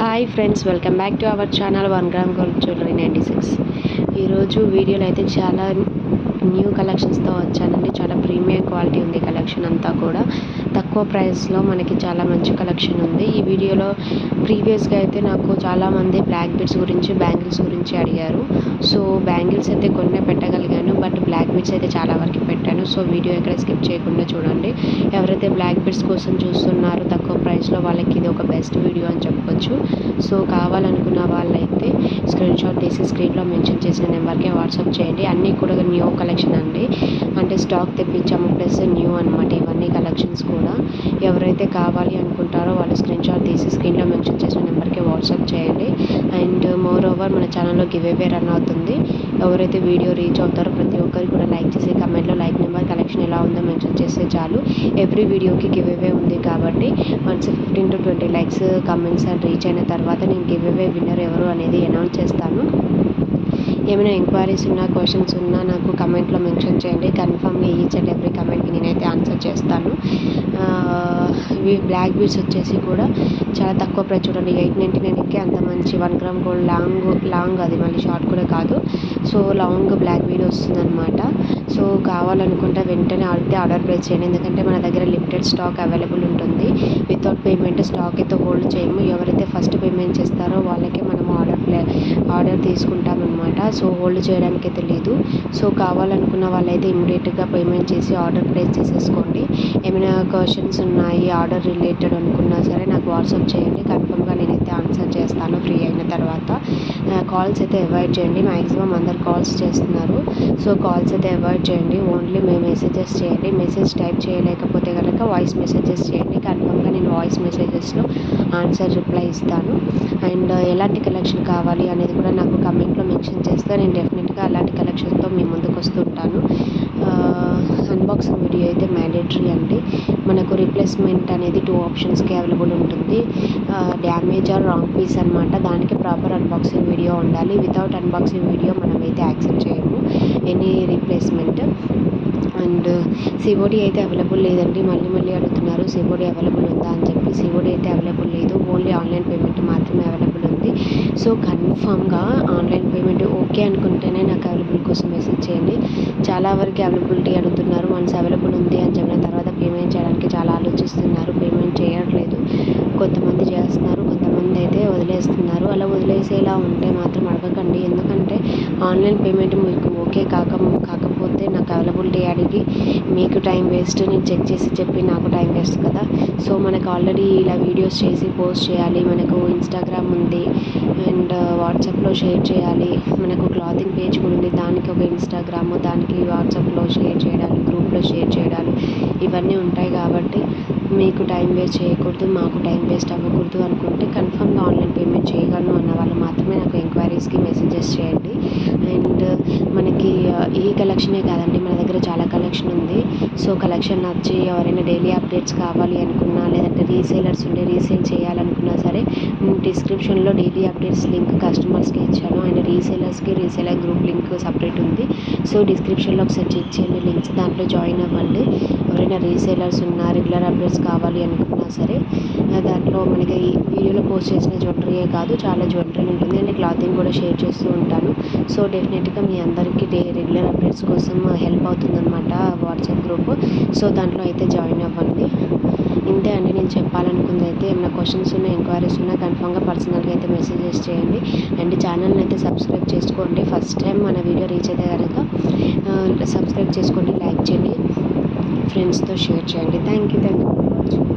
Hi friends, welcome back to our channel 1 gram gold jewellery 96. ఈరోజు వీడియోలో అయితే చాలా న్యూ కలెక్షన్స్తో వచ్చానండి. చాలా ప్రీమియం క్వాలిటీ ఉంది కలెక్షన్ అంతా కూడా. తక్కువ ప్రైస్లో మనకి చాలా మంచి కలెక్షన్ ఉంది. ఈ వీడియోలో ప్రీవియస్గా అయితే నాకు చాలామంది బ్లాక్ బీడ్స్ గురించి, బ్యాంగిల్స్ గురించి అడిగారు. సో బ్యాంగిల్స్ అయితే కొన్నే పెట్టగలిగాను, బట్ బ్లాక్ బీడ్స్ అయితే చాలా వరకు పెట్టాను. సో వీడియో ఎక్కడ స్కిప్ చేయకుండా చూడండి. ఎవరైతే బ్లాక్ బీడ్స్ కోసం చూస్తున్నారో తక్కువ ప్రైస్లో, వాళ్ళకి ఇది ఒక బెస్ట్ వీడియో అని చెప్పొచ్చు. సో కావాలనుకున్న వాళ్ళైతే స్క్రీన్ షాట్ తీసి స్క్రీన్లో మెన్షన్ చేసిన నెంబర్కే వాట్సాప్ చేయండి. అన్నీ కూడా న్యూ కలెక్షన్ అండి, అంటే స్టాక్ తెప్పించాము ప్లస్ న్యూ అనమాట ఇవన్నీ కలెక్షన్స్ కూడా. ఎవరైతే కావాలి అనుకుంటారో వాళ్ళు స్క్రీన్ షాట్ తీసి స్క్రీన్లో మెన్షన్ చేసిన నెంబర్కి వాట్సాప్ చేయండి. అండ్ మోర్ ఓవర్ మన ఛానల్లో గివ్ అవే రన్ అవుతుంది. ఎవరైతే వీడియో రీచ్ అవుతారో ప్రతి ఒక్కరు కూడా లైక్ చేసి కమెంట్లో లైక్ నెంబర్, కలెక్షన్ ఎలా ఉందో మెన్షన్ చేస్తే చాలు. ఎవ్రీ వీడియోకి గివ్ అవే ఉంది కాబట్టి once 15 to 20 likes comments and reach అయిన తర్వాత నేను గివ్ అవే విన్నర్ ఎవరు అనేది అనౌన్స్ చేస్తాను. ఏమైనా ఎంక్వైరీస్ ఉన్నా, క్వశ్చన్స్ ఉన్నా నాకు కమెంట్లో మెన్షన్ చేయండి. కన్ఫర్మ్గా ఈచ్ అండ్ ఎవ్రీ కమెంట్కి నేనైతే ఆన్సర్ చేస్తాను. బ్లాక్ బీడ్స్ వచ్చేసి కూడా చాలా తక్కువ ప్రైస్ చూడండి. 899కి అంత మంచి 1 గ్రామ్ గోల్డ్ లాంగ్ అది మళ్ళీ షార్ట్ కూడా కాదు. సో లాంగ్ బ్లాక్ బీడ్ వస్తుందన్నమాట. సో కావాలనుకుంటే వెంటనే ఆర్డర్ ప్లేస్ చేయండి, ఎందుకంటే మన దగ్గర లిమిటెడ్ స్టాక్ అవైలబుల్ ఉంటుంది. వితౌట్ పేమెంట్ స్టాక్ అయితే హోల్డ్ చేయము. ఎవరైతే ఫస్ట్ పేమెంట్ చేస్తారో వాళ్ళకే మనం ఆర్డర్ తీసుకుంటామన్నమాట. సో హోల్డ్ చేయడానికి అయితే లేదు. సో కావాలనుకున్న వాళ్ళైతే ఇమ్మీడియట్గా పేమెంట్ చేసి ఆర్డర్ ప్లేస్ చేసేసుకోండి. ఏమైనా క్వశ్చన్స్ ఉన్నాయి ఆర్డర్ రిలేటెడ్ అనుకున్నా సరే నాకు వాట్సాప్ చేయండి. కన్ఫర్మ్గా నేనైతే ఆన్సర్ చేస్తాను ఫ్రీ అయిన తర్వాత. కాల్స్ అయితే అవాయిడ్ చేయండి. మ్యాక్సిమం అందరు కాల్స్ చేస్తున్నారు. సో కాల్స్ అయితే అవాయిడ్ చేయండి. ఓన్లీ మేము మెసేజెస్ చేయండి. మెసేజ్ టైప్ చేయలేకపోతే కనుక వాయిస్ మెసేజెస్ చేయండి. కన్ఫర్మ్గా నేను వాయిస్ మెసేజెస్లో ఆన్సర్ రిప్లై ఇస్తాను. అండ్ ఎలాంటి కలెక్షన్ కావాలి అనేది కూడా నాకు కమెంట్లో మెన్షన్ చేస్తే నేను డెఫినెట్గా అలాంటి కలెక్షన్తో మీ ముందుకు వస్తుంటాను. అన్బాక్సింగ్ వీడియో అయితే మ్యాండేటరీ అండి. మనకు రీప్లేస్మెంట్ అనేది 2 ఆప్షన్స్కి అవైలబుల్ ఉంటుంది. డ్యామేజ్ ఆర్ రాంగ్ పీస్ అనమాట. దానికి ప్రాపర్ అన్బాక్సింగ్ వీడియో ఉండాలి. వితౌట్ అన్బాక్సింగ్ వీడియో మనమైతే యాక్సెప్ట్ చేయము ఎనీ రీప్లేస్మెంట్. అండ్ సిఓడి అయితే అవైలబుల్ లేదండి. మళ్ళీ అడుగుతున్నారు సిఓడి అవైలబుల్ ఉందా అని చెప్పి. సిఓడి అయితే అవైలబుల్ లేదు. ఓన్లీ ఆన్లైన్ పేమెంట్ మాత్రమే అవైలబుల్ ఉంది. సో కన్ఫామ్గా ఆన్లైన్ పేమెంట్ ఓకే అనుకుంటేనే నాకు అవైలబుల్ కోసం మెసేజ్ చేయండి. చాలా వరకు అవైలబిలిటీ అడుగుతున్నారు. వన్స్ అవైలబుల్ ఉంది అని చెప్పిన తర్వాత పేమెంట్ చేయడానికి చాలా ఆలోచిస్తున్నారు. పేమెంట్ చేయట్లేదు. కొంతమంది చేస్తున్నారు, కొంతమంది అయితే వదిలేస్తున్నారు. అలా వదిలేసేలా ఉంటే మాత్రం అడగకండి, ఎందుకంటే ఆన్లైన్ పేమెంట్ మీకు ఓకే కాకపోతే నాకు అవైలబిలిటీ అడిగి మీకు టైం వేస్ట్. నేను చెక్ చేసి చెప్పి నాకు టైం వేస్ట్ కదా. సో మనకు ఆల్రెడీ ఇలా వీడియోస్ చేసి పోస్ట్ చేయాలి. మనకు ఇన్స్టాగ్రామ్ ఉంది అండ్ వాట్సాప్లో షేర్ చేయాలి. మనకు క్లాతింగ్ పేజ్ కూడా ఉంది. దానికి ఒక ఇన్స్టాగ్రామ్, దానికి వాట్సాప్లో షేర్ చేయడాలు, గ్రూప్లో షేర్ చేయడాలు ఇవన్నీ ఉంటాయి. కాబట్టి మీకు టైం వేస్ట్ చేయకూడదు, మాకు టైం వేస్ట్ అవ్వకూడదు అనుకుంటే కన్ఫర్మ్గా ఆన్లైన్ పేమెంట్ చేయగలను అన్న వాళ్ళు మాత్రమే నాకు ఎంక్వైరీస్కి మెసేజెస్ చేయండి. అండ్ మనకి ఈ కలెక్షనే కాదండి, మన దగ్గర చాలా కలెక్షన్ ఉంది. సో కలెక్షన్ నచ్చి ఎవరైనా డైలీ అప్డేట్స్ కావాలి అనుకున్నా, లేదంటే రీసేలర్స్ ఉండి రీసేల్ చేయాలనుకున్నా సరే డిస్క్రిప్షన్లో డైలీ అప్డేట్స్ లింక్ కస్టమర్స్కి ఇచ్చాను. అండ్ రీసేలర్స్కి రీసేలర్ గ్రూప్ లింక్ సపరేట్ ఉంది. సో డిస్క్రిప్షన్లో ఒకసారి చెక్ చేయండి లింక్స్, దాంట్లో జాయిన్ అవ్వండి. ఎవరైనా రీసేలర్స్ ఉన్నా, రెగ్యులర్ అప్డేట్స్ కావాలి అనుకున్నా సరే దాంట్లో మనకి ఈ వీడియోలో పోస్ట్ చేసిన జ్యువెలరీయే కాదు, చాలా జ్యువెలరీ ఉంటుంది. అండ్ క్లాతింగ్ కూడా షేర్ చేస్తూ ఉంటాను. సో డెఫినెట్గా మీ అందరికీ రెగ్యులర్ అప్డేట్స్ కోసం హెల్ప్ అవుతుందన్నమాట వాట్సాప్ గ్రూప్. సో దాంట్లో అయితే జాయిన్ అవ్వండి. ఇంతే అండి నేను చెప్పాలనుకుంది. అయితే ఏమైనా క్వశ్చన్స్ ఉన్నా, ఎంక్వైరీస్ ఉన్నా కన్ఫామ్గా పర్సనల్గా అయితే మెసేజెస్ చేయండి. అండ్ ఛానల్ని అయితే సబ్స్క్రైబ్ చేసుకోండి. ఫస్ట్ టైం మన వీడియో రీచ్ అయితే కనుక సబ్స్క్రైబ్ చేసుకోండి, లైక్ చేయండి, ఫ్రెండ్స్తో షేర్ చేయండి. Thank you for watching.